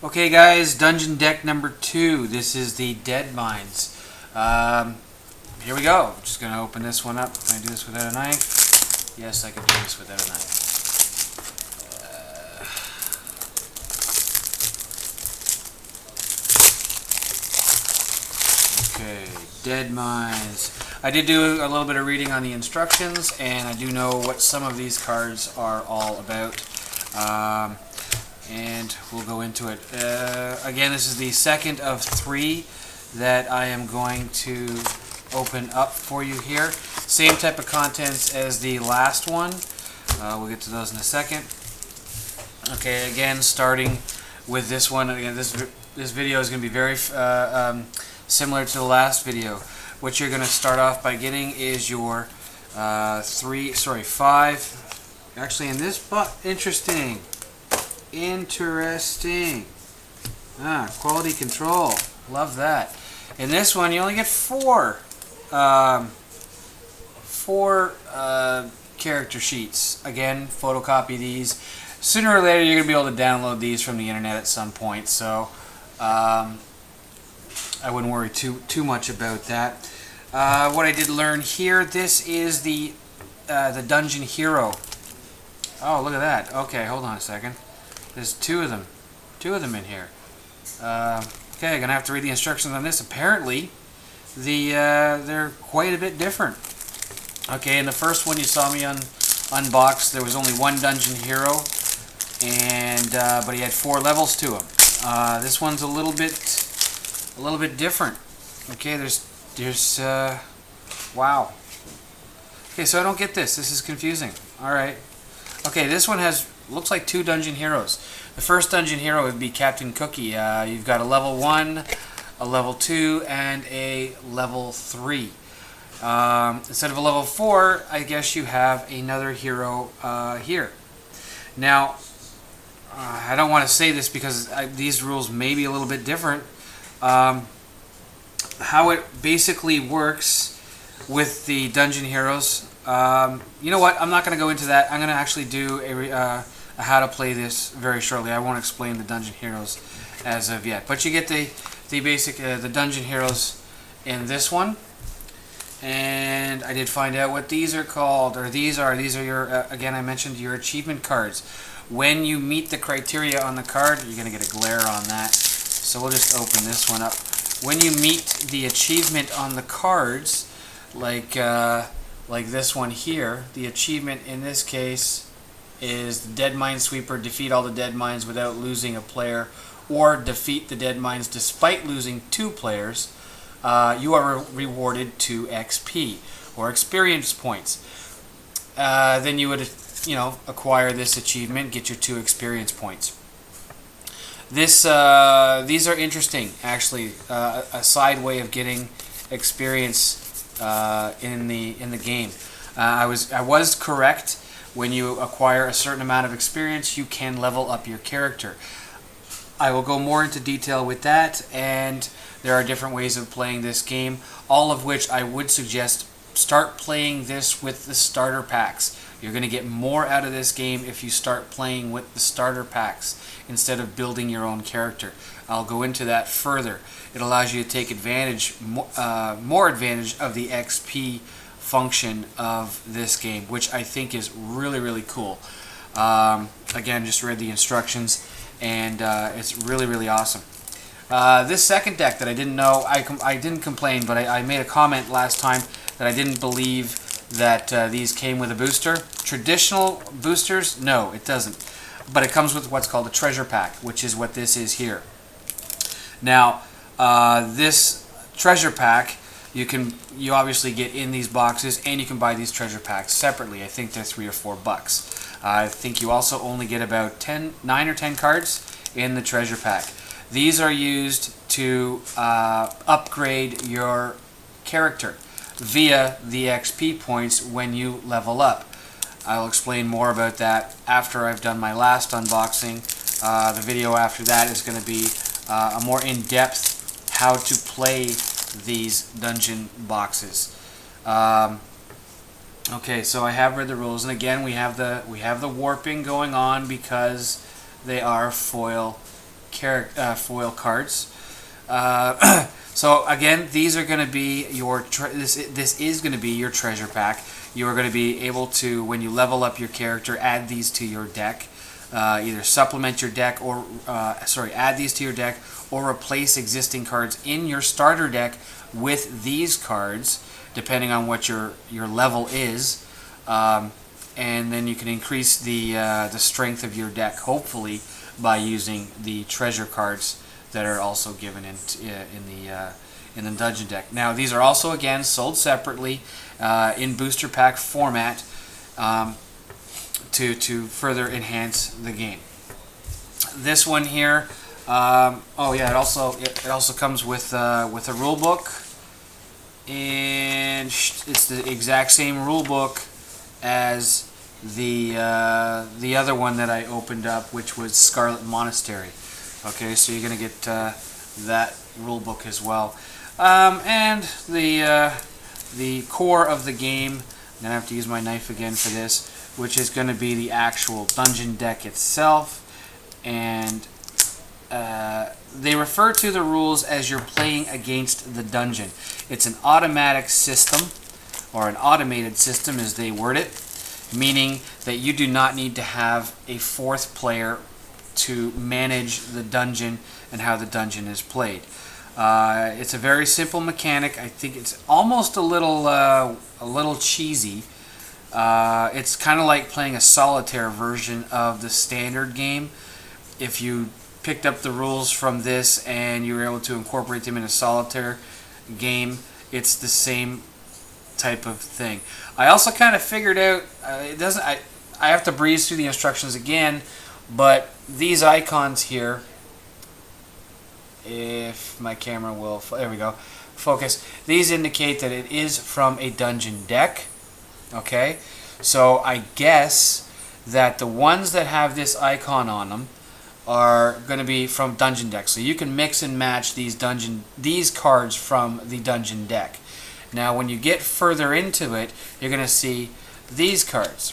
Okay guys, dungeon deck number 2. This is the Deadmines. Here we go. I'm just going to open this one up. Can I do this without a knife? Yes, I can do this without a knife. Okay, Deadmines. I did do a little bit of reading on the instructions, and I do know what some of these cards are all about. And we'll go into it. Again, this is the second of 3 that I am going to open up for you here. Same type of contents as the last one. We'll get to those in a second. Okay, again, starting with this one. Again, this video is going to be very similar to the last video. What you're going to start off by getting is your 5. Actually, in this interesting. Quality control. Love that. In this one, you only get 4 character sheets. Again, photocopy these. Sooner or later, you're going to be able to download these from the internet at some point, so I wouldn't worry too much about that. What I did learn here, this is the Dungeon Hero. Oh, look at that. Okay, hold on a second. There's 2 of them in here. Okay, I'm gonna have to read the instructions on this. Apparently, they're quite a bit different. Okay, in the first one you saw me unbox, there was only 1 dungeon hero, and but he had 4 levels to him. This one's a little bit different. Okay, there's wow. Okay, so I don't get this. This is confusing. All right. Okay, this one looks like 2 dungeon heroes. The first dungeon hero would be Captain Cookie. You've got a level 1, a level 2, and a level 3. Instead of a level 4, I guess you have another hero here. Now, I don't want to say this because these rules may be a little bit different. How it basically works with the dungeon heroes. You know what? I'm not going to go into that. I'm going to actually do a how to play this very shortly. I won't explain the dungeon heroes as of yet. But you get the basic the dungeon heroes in this one. And I did find out what these are called, or these are your again, I mentioned your achievement cards. When you meet the criteria on the card, you're going to get a glare on that. So we'll just open this one up. When you meet the achievement on the cards, like this one here, the achievement in this case is the Deadmine Sweeper. Defeat all the Deadmines without losing a player, or defeat the Deadmines despite losing 2 players. You are rewarded 2 XP or experience points. Then you would, acquire this achievement, get your 2 experience points. These are interesting, actually. A side way of getting experience in the game. I was correct. When you acquire a certain amount of experience, you can level up your character. I will go more into detail with that, and there are different ways of playing this game, all of which I would suggest start playing this with the starter packs. You're going to get more out of this game if you start playing with the starter packs instead of building your own character. I'll go into that further. It allows you to take advantage, more advantage of the XP function of this game, which I think is really, really cool. Again, just read the instructions, and it's really, really awesome. This second deck that I didn't know, I didn't complain, but I made a comment last time that I didn't believe that these came with a booster. Traditional boosters, no, it doesn't. But it comes with what's called a treasure pack, which is what this is here. Now, this treasure pack, you obviously get in these boxes, and you can buy these treasure packs separately. I think they're $3 or $4. I think you also only get about 9 or 10 cards in the treasure pack. These are used to upgrade your character via the XP points when you level up. I'll explain more about that after I've done my last unboxing. The video after that is going to be a more in-depth how to play these dungeon boxes. Okay, so I have read the rules, and again we have the warping going on because they are foil foil cards. So again, these are going to be your this is going to be your treasure pack. You are going to be able to, when you level up your character, add these to your deck. Either supplement your deck or add these to your deck, or replace existing cards in your starter deck with these cards, depending on what your level is. And then you can increase the strength of your deck, hopefully, by using the treasure cards that are also given in the dungeon deck. Now, these are also again sold separately in booster pack format to further enhance the game. This one here, oh yeah, it also comes with a rule book, and it's the exact same rule book as the other one that I opened up, which was Scarlet Monastery. Okay, so you're gonna get that rule book as well, and the core of the game. I'm gonna have to use my knife again for this, which is going to be the actual dungeon deck itself, and they refer to the rules as you're playing against the dungeon. It's an automatic system, or an automated system as they word it, meaning that you do not need to have a fourth player to manage the dungeon and how the dungeon is played. It's a very simple mechanic. I think it's almost a little cheesy. It's kind of like playing a solitaire version of the standard game. If you picked up the rules from this and you were able to incorporate them in a solitaire game, it's the same type of thing. I also kind of figured out it doesn't. I have to breeze through the instructions again, but these icons here, if my camera will, there we go, focus. These indicate that it is from a dungeon deck. Okay, so I guess that the ones that have this icon on them are going to be from dungeon deck. So you can mix and match these cards from the dungeon deck. Now, when you get further into it, you're going to see these cards.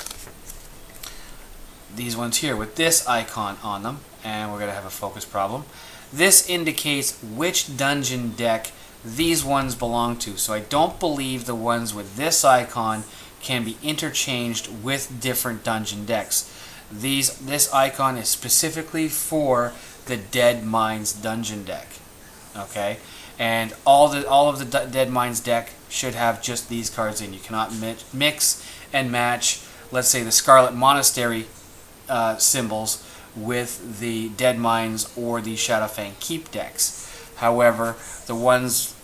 These ones here with this icon on them, and we're going to have a focus problem. This indicates which dungeon deck these ones belong to. So I don't believe the ones with this icon can be interchanged with different dungeon decks. This icon is specifically for the Deadmines dungeon deck. Okay, and all of the Deadmines deck should have just these cards in. You cannot mix and match, let's say, the Scarlet Monastery symbols with the Deadmines or the Shadowfang Keep decks. However, the ones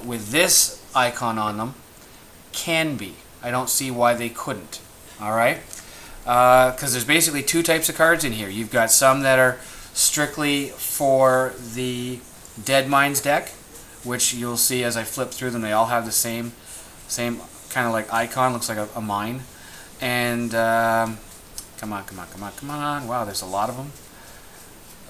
with this icon on them can be. I don't see why they couldn't. Alright? Because there's basically two types of cards in here. You've got some that are strictly for the Deadmines deck, which you'll see as I flip through them. They all have the same kind of like icon. Looks like a mine. And come on. Wow, there's a lot of them.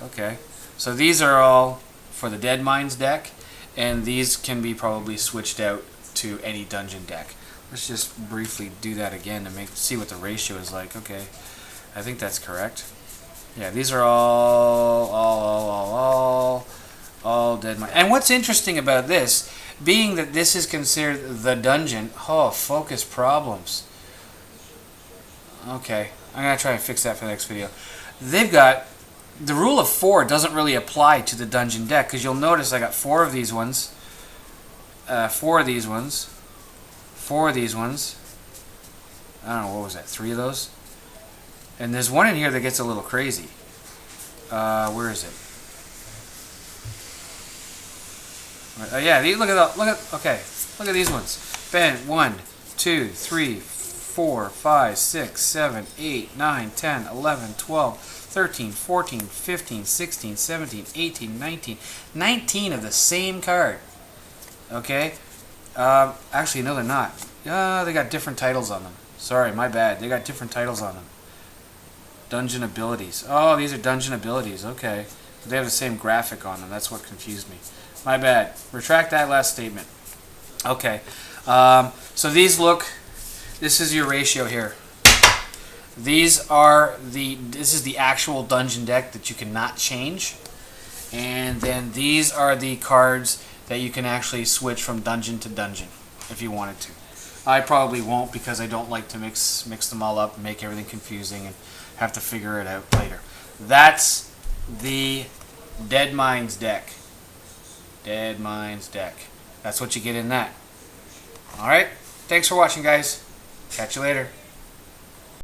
Okay. So these are all for the Deadmines deck, and these can be probably switched out to any dungeon deck. Let's just briefly do that again to see what the ratio is like. Okay, I think that's correct. Yeah, these are all Deadmines. And what's interesting about this, being that this is considered the dungeon, focus problems. Okay, I'm gonna try and fix that for the next video. They've got the rule of 4 doesn't really apply to the dungeon deck, because you'll notice I got 4 of these ones, 4 of these ones, 4 of these ones. I don't know, what was that, 3 of those? And there's one in here that gets a little crazy. Where is it? Yeah, look at these ones. Ben, 1, 2, 3, 4, 5, 6, 7, 8, 9, 10, 11, 12, 13, 14, 15, 16, 17, 18, 19. 19 of the same card. Okay? Actually, no, they're not. They got different titles on them. Sorry, my bad. They got different titles on them. Dungeon abilities. Oh, these are dungeon abilities. Okay. They have the same graphic on them. That's what confused me. My bad. Retract that last statement. Okay. So these look... This is your ratio here. This is the actual dungeon deck that you cannot change. And then these are the cards that you can actually switch from dungeon to dungeon if you wanted to. I probably won't because I don't like to mix them all up and make everything confusing and have to figure it out later. That's the Deadmines deck. Deadmines deck. That's what you get in that. Alright, thanks for watching, guys. Catch you later.